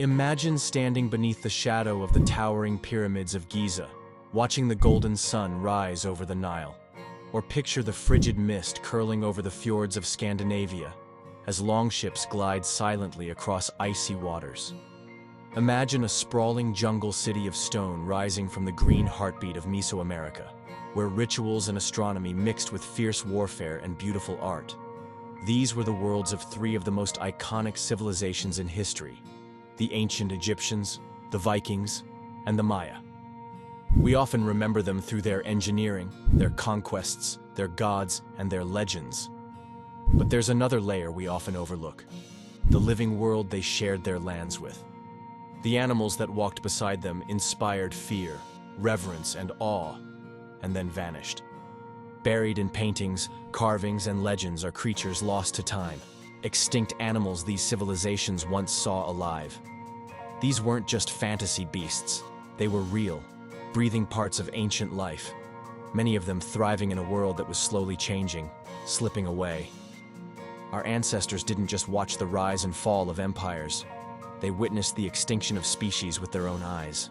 Imagine standing beneath the shadow of the towering pyramids of Giza, watching the golden sun rise over the Nile. Or picture the frigid mist curling over the fjords of Scandinavia as longships glide silently across icy waters. Imagine a sprawling jungle city of stone rising from the green heartbeat of Mesoamerica, where rituals and astronomy mixed with fierce warfare and beautiful art. These were the worlds of three of the most iconic civilizations in history: the ancient Egyptians, the Vikings, and the Maya. We often remember them through their engineering, their conquests, their gods, and their legends. But there's another layer we often overlook: the living world they shared their lands with. The animals that walked beside them inspired fear, reverence, and awe, and then vanished. Buried in paintings, carvings, and legends are creatures lost to time, extinct animals these civilizations once saw alive. These weren't just fantasy beasts, they were real, breathing parts of ancient life, many of them thriving in a world that was slowly changing, slipping away. Our ancestors didn't just watch the rise and fall of empires, they witnessed the extinction of species with their own eyes.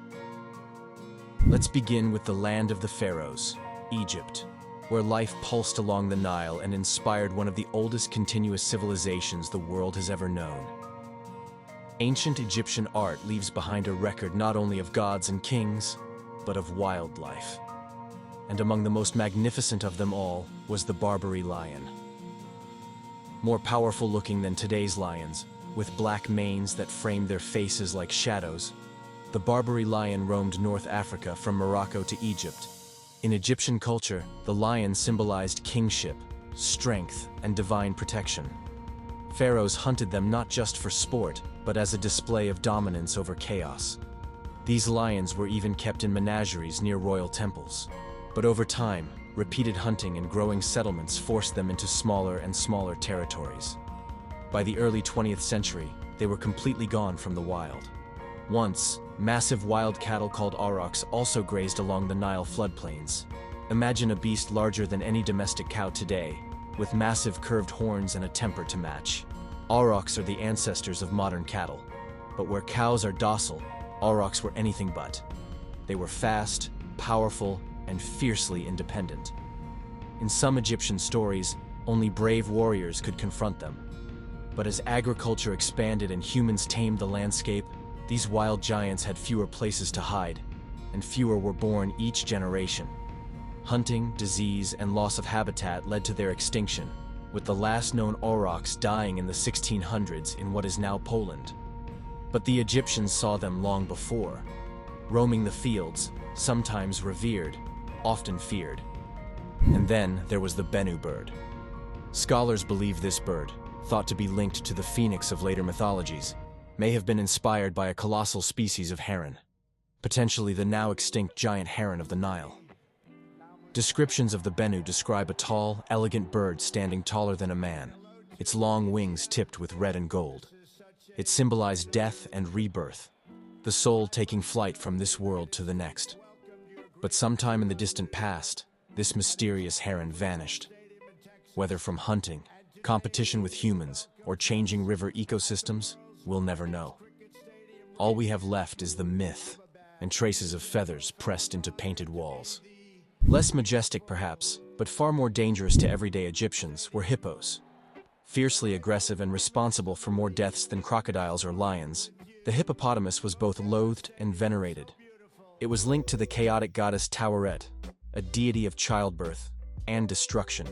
Let's begin with the land of the pharaohs, Egypt, where life pulsed along the Nile and inspired one of the oldest continuous civilizations the world has ever known. Ancient Egyptian art leaves behind a record not only of gods and kings, but of wildlife. And among the most magnificent of them all was the Barbary lion. More powerful looking than today's lions, with black manes that framed their faces like shadows, the Barbary lion roamed North Africa from Morocco to Egypt. In Egyptian culture, the lion symbolized kingship, strength, and divine protection. Pharaohs hunted them not just for sport, but as a display of dominance over chaos. These lions were even kept in menageries near royal temples. But over time, repeated hunting and growing settlements forced them into smaller and smaller territories. By the early 20th century, they were completely gone from the wild. Once, massive wild cattle called aurochs also grazed along the Nile floodplains. Imagine a beast larger than any domestic cow today, with massive curved horns and a temper to match. Aurochs are the ancestors of modern cattle. But where cows are docile, aurochs were anything but. They were fast, powerful, and fiercely independent. In some Egyptian stories, only brave warriors could confront them. But as agriculture expanded and humans tamed the landscape, these wild giants had fewer places to hide, and fewer were born each generation. Hunting, disease, and loss of habitat led to their extinction, with the last known aurochs dying in the 1600s in what is now Poland. But the Egyptians saw them long before, roaming the fields, sometimes revered, often feared. And then there was the Bennu bird. Scholars believe this bird, thought to be linked to the phoenix of later mythologies, may have been inspired by a colossal species of heron, potentially the now extinct giant heron of the Nile. Descriptions of the Bennu describe a tall, elegant bird standing taller than a man, its long wings tipped with red and gold. It symbolized death and rebirth, the soul taking flight from this world to the next. But sometime in the distant past, this mysterious heron vanished. Whether from hunting, competition with humans, or changing river ecosystems, we'll never know. All we have left is the myth, and traces of feathers pressed into painted walls. Less majestic perhaps, but far more dangerous to everyday Egyptians, were hippos. Fiercely aggressive and responsible for more deaths than crocodiles or lions, the hippopotamus was both loathed and venerated. It was linked to the chaotic goddess Taweret, a deity of childbirth and destruction.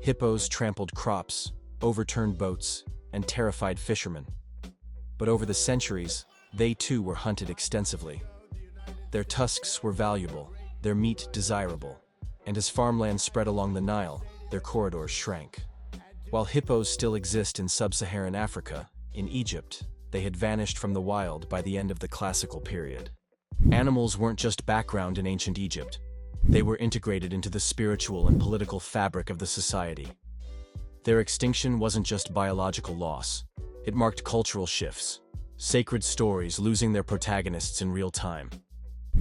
Hippos trampled crops, overturned boats, and terrified fishermen. But over the centuries, they too were hunted extensively. Their tusks were valuable, their meat desirable, and as farmland spread along the Nile, their corridors shrank. While hippos still exist in sub-Saharan Africa, in Egypt, they had vanished from the wild by the end of the classical period. Animals weren't just background in ancient Egypt. They were integrated into the spiritual and political fabric of the society. Their extinction wasn't just biological loss. It marked cultural shifts, sacred stories losing their protagonists in real time.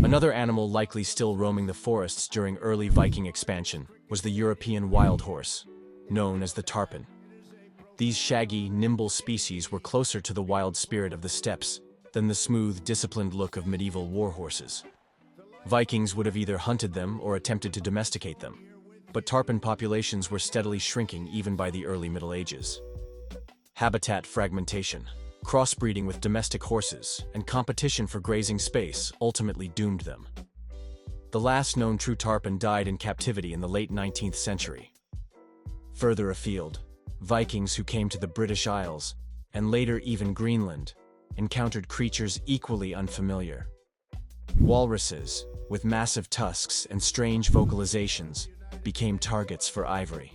Another animal likely still roaming the forests during early Viking expansion was the European wild horse, known as the tarpan. These shaggy, nimble species were closer to the wild spirit of the steppes, than the smooth, disciplined look of medieval war horses. Vikings would have either hunted them or attempted to domesticate them, but tarpon populations were steadily shrinking even by the early Middle Ages. Habitat fragmentation, crossbreeding with domestic horses, and competition for grazing space ultimately doomed them. The last known true tarpon died in captivity in the late 19th century. Further afield, Vikings who came to the British Isles, and later even Greenland, encountered creatures equally unfamiliar. Walruses, with massive tusks and strange vocalizations, became targets for ivory.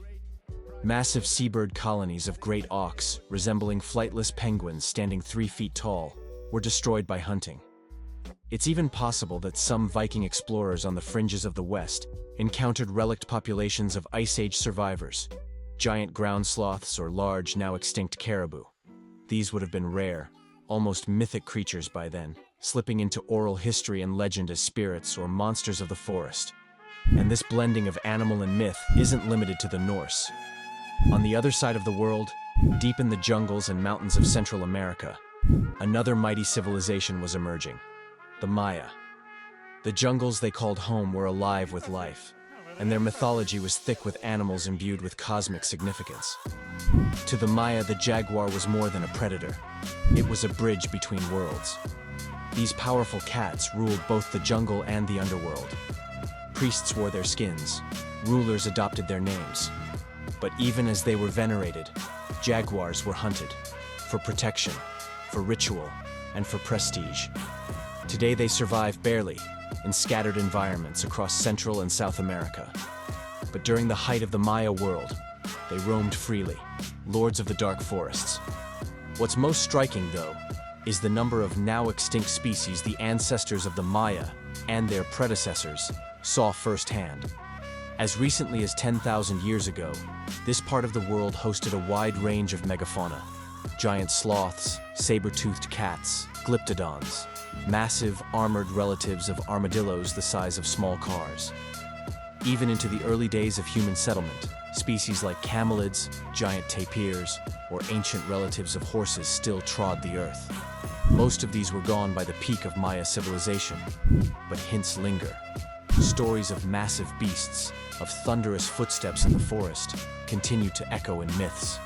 Massive seabird colonies of great auks, resembling flightless penguins standing 3 feet tall, were destroyed by hunting. It's even possible that some Viking explorers on the fringes of the West encountered relict populations of Ice Age survivors, giant ground sloths or large, now extinct caribou. These would have been rare, almost mythic creatures by then, slipping into oral history and legend as spirits or monsters of the forest. And this blending of animal and myth isn't limited to the Norse. On the other side of the world, deep in the jungles and mountains of Central America, another mighty civilization was emerging: the Maya. The jungles they called home were alive with life, and their mythology was thick with animals imbued with cosmic significance. To the Maya, the jaguar was more than a predator. It was a bridge between worlds. These powerful cats ruled both the jungle and the underworld. Priests wore their skins, rulers adopted their names. But even as they were venerated, jaguars were hunted for protection, for ritual, and for prestige. Today they survive barely in scattered environments across Central and South America. But during the height of the Maya world, they roamed freely, lords of the dark forests. What's most striking, though, is the number of now extinct species the ancestors of the Maya and their predecessors saw firsthand. As recently as 10,000 years ago, this part of the world hosted a wide range of megafauna: giant sloths, saber-toothed cats, glyptodons, massive, armored relatives of armadillos the size of small cars. Even into the early days of human settlement, species like camelids, giant tapirs, or ancient relatives of horses still trod the earth. Most of these were gone by the peak of Maya civilization, but hints linger. Stories of massive beasts, of thunderous footsteps in the forest, continue to echo in myths.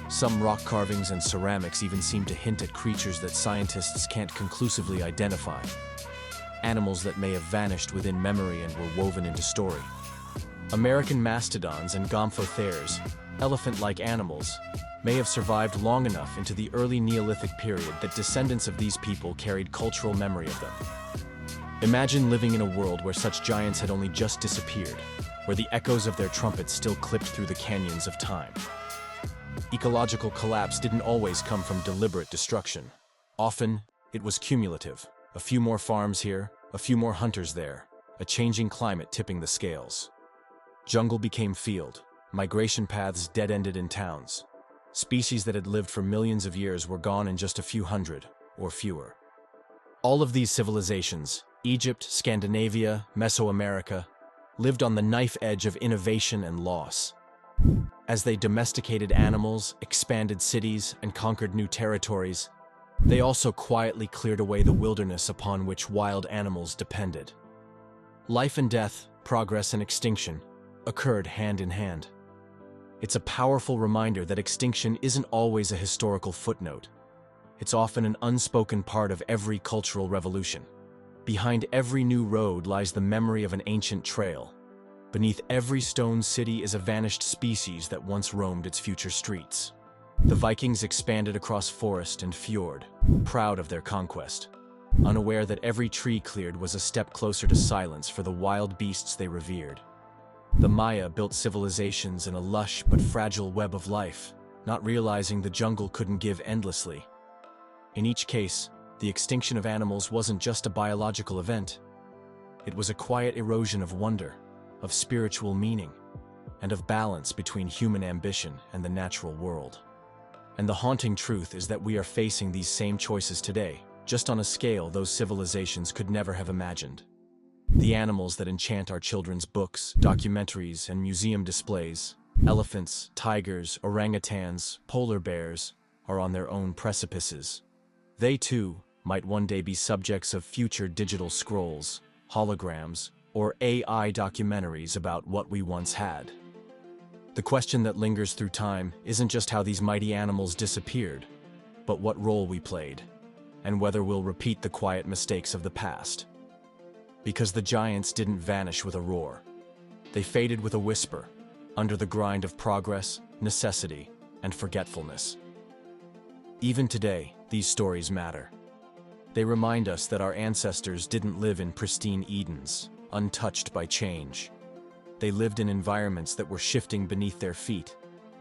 Some rock carvings and ceramics even seem to hint at creatures that scientists can't conclusively identify. Animals that may have vanished within memory and were woven into story. American mastodons and gomphotheres, elephant-like animals, may have survived long enough into the early Neolithic period that descendants of these people carried cultural memory of them. Imagine living in a world where such giants had only just disappeared, where the echoes of their trumpets still clipped through the canyons of time. Ecological collapse didn't always come from deliberate destruction. Often, it was cumulative. A few more farms here, a few more hunters there, a changing climate tipping the scales. Jungle became field, migration paths dead-ended in towns. Species that had lived for millions of years were gone in just a few hundred, or fewer. All of these civilizations, Egypt, Scandinavia, Mesoamerica, lived on the knife edge of innovation and loss. As they domesticated animals, expanded cities, and conquered new territories, they also quietly cleared away the wilderness upon which wild animals depended. Life and death, progress and extinction, occurred hand in hand. It's a powerful reminder that extinction isn't always a historical footnote. It's often an unspoken part of every cultural revolution. Behind every new road lies the memory of an ancient trail. Beneath every stone city is a vanished species that once roamed its future streets. The Vikings expanded across forest and fjord, proud of their conquest, unaware that every tree cleared was a step closer to silence for the wild beasts they revered. The Maya built civilizations in a lush but fragile web of life, not realizing the jungle couldn't give endlessly. In each case, the extinction of animals wasn't just a biological event. It was a quiet erosion of wonder, of spiritual meaning, and of balance between human ambition and the natural world. And the haunting truth is that we are facing these same choices today, just on a scale those civilizations could never have imagined. The animals that enchant our children's books, documentaries, and museum displays, elephants, tigers, orangutans, polar bears, are on their own precipices. They too, might one day be subjects of future digital scrolls, holograms, or AI documentaries about what we once had. The question that lingers through time isn't just how these mighty animals disappeared, but what role we played, and whether we'll repeat the quiet mistakes of the past. Because the giants didn't vanish with a roar. They faded with a whisper, under the grind of progress, necessity, and forgetfulness. Even today, these stories matter. They remind us that our ancestors didn't live in pristine Edens, untouched by change. They lived in environments that were shifting beneath their feet,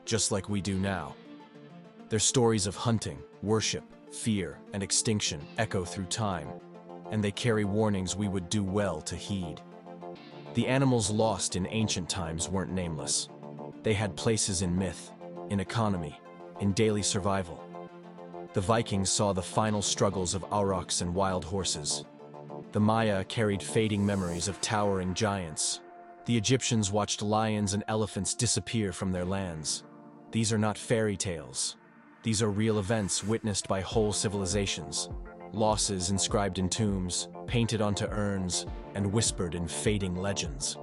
just like we do now. Their stories of hunting, worship, fear, and extinction echo through time, and they carry warnings we would do well to heed. The animals lost in ancient times weren't nameless. They had places in myth, in economy, in daily survival. The Vikings saw the final struggles of aurochs and wild horses. The Maya carried fading memories of towering giants. The Egyptians watched lions and elephants disappear from their lands. These are not fairy tales. These are real events witnessed by whole civilizations. Losses inscribed in tombs, painted onto urns, and whispered in fading legends.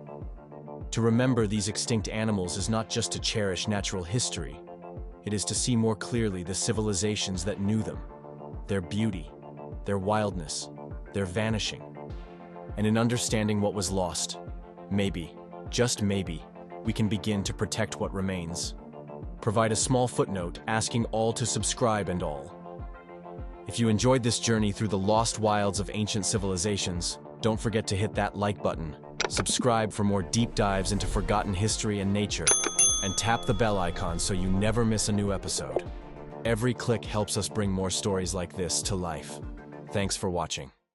To remember these extinct animals is not just to cherish natural history. It is to see more clearly the civilizations that knew them, their beauty, their wildness, their vanishing. And in understanding what was lost, maybe, just maybe, we can begin to protect what remains. Provide a small footnote asking all to subscribe and all. If you enjoyed this journey through the lost wilds of ancient civilizations, don't forget to hit that like button, subscribe for more deep dives into forgotten history and nature, and tap the bell icon so you never miss a new episode. Every click helps us bring more stories like this to life. Thanks for watching.